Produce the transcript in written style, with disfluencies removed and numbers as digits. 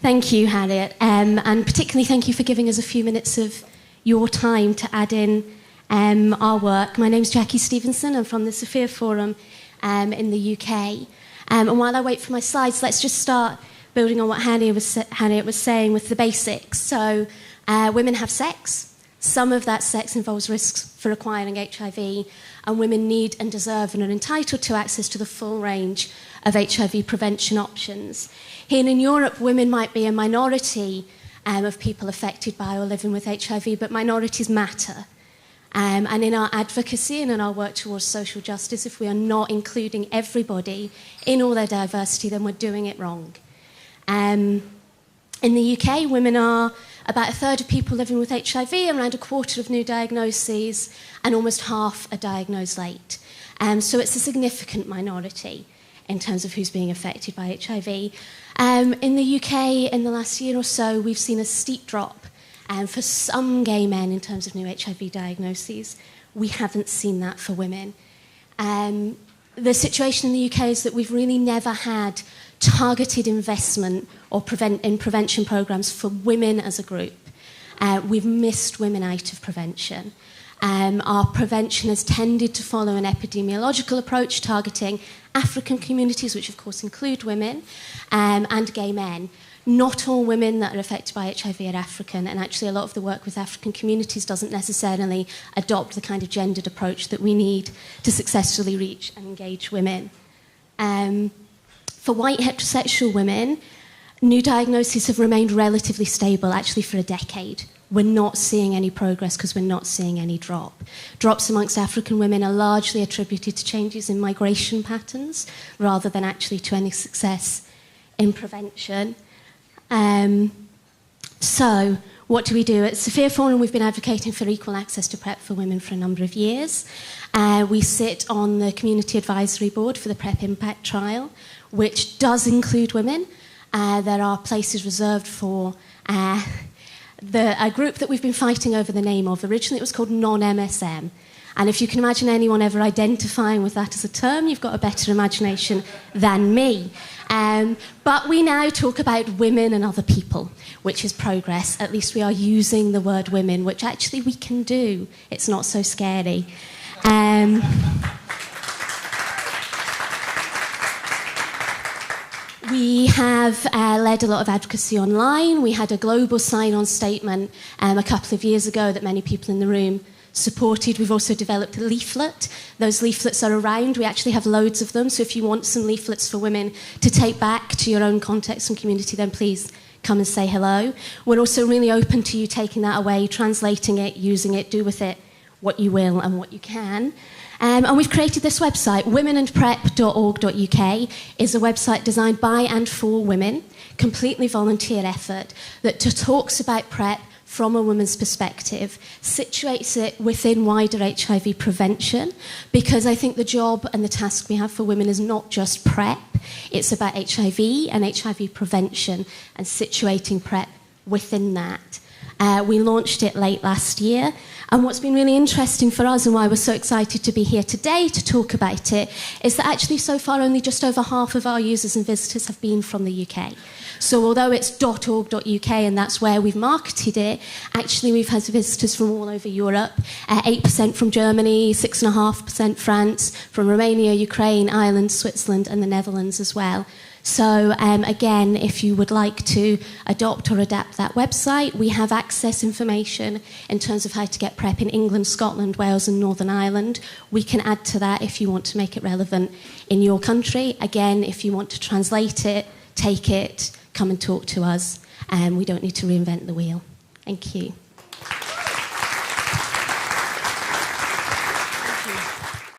Thank you, Harriet, and particularly thank you for giving us a few minutes of your time to add in our work. My name's Jacqui Stevenson. I'm from the Sophia Forum in the UK. And while I wait for my slides, let's just start building on what Harriet was saying with the basics. So women have sex. Some of that sex involves risks for acquiring HIV, and women need and deserve and are entitled to access to the full range of HIV prevention options. Here in Europe, women might be a minority of people affected by or living with HIV, but minorities matter. And in our advocacy and in our work towards social justice, if we are not including everybody in all their diversity, then we're doing it wrong. In the UK, women are about a third of people living with HIV, around a quarter of new diagnoses, and almost half are diagnosed late. So it's a significant minority in terms of who's being affected by HIV. In the UK, in the last year or so, we've seen a steep drop for some gay men in terms of new HIV diagnoses. We haven't seen that for women. The situation in the UK is that we've really never had targeted investment or in prevention programmes for women as a group. We've missed women out of prevention. Our prevention has tended to follow an epidemiological approach targeting African communities, which of course include women, and gay men. Not all women that are affected by HIV are African, and actually a lot of the work with African communities doesn't necessarily adopt the kind of gendered approach that we need to successfully reach and engage women. For white heterosexual women, new diagnoses have remained relatively stable, actually for a decade. We're not seeing any progress because we're not seeing any drop. Drops amongst African women are largely attributed to changes in migration patterns rather than actually to any success in prevention. So what do we do? At Sophia Forum, we've been advocating for equal access to PrEP for women for a number of years. We sit on the Community Advisory Board for the PrEP Impact Trial, which does include women. There are places reserved for a group that we've been fighting over the name of. Originally, it was called non-MSM. And if you can imagine anyone ever identifying with that as a term, you've got a better imagination than me. But we now talk about women and other people, which is progress. At least we are using the word women, which actually we can do. It's not so scary. We have led a lot of advocacy online. We had a global sign-on statement a couple of years ago that many people in the room supported. We've also developed a leaflet. Those leaflets are around. We actually have loads of them. So if you want some leaflets for women to take back to your own context and community, then please come and say hello. We're also really open to you taking that away, translating it, using it, do with it what you will and what you can. And we've created this website, womenandprep.org.uk, is a website designed by and for women, completely volunteer effort, that talks about PrEP from a woman's perspective, situates it within wider HIV prevention, because I think the job and the task we have for women is not just PrEP, it's about HIV and HIV prevention and situating PrEP within that. We launched it late last year, and what's been really interesting for us and why we're so excited to be here today to talk about it is that actually so far only just over half of our users and visitors have been from the UK. So although it's .org.uk and that's where we've marketed it, actually we've had visitors from all over Europe, 8% from Germany, 6.5% France, from Romania, Ukraine, Ireland, Switzerland and the Netherlands as well. So again, if you would like to adopt or adapt that website, we have access information in terms of how to get PrEP in England, Scotland, Wales and Northern Ireland. We can add to that if you want to make it relevant in your country. Again, if you want to translate it, take it, come and talk to us. We don't need to reinvent the wheel. Thank you.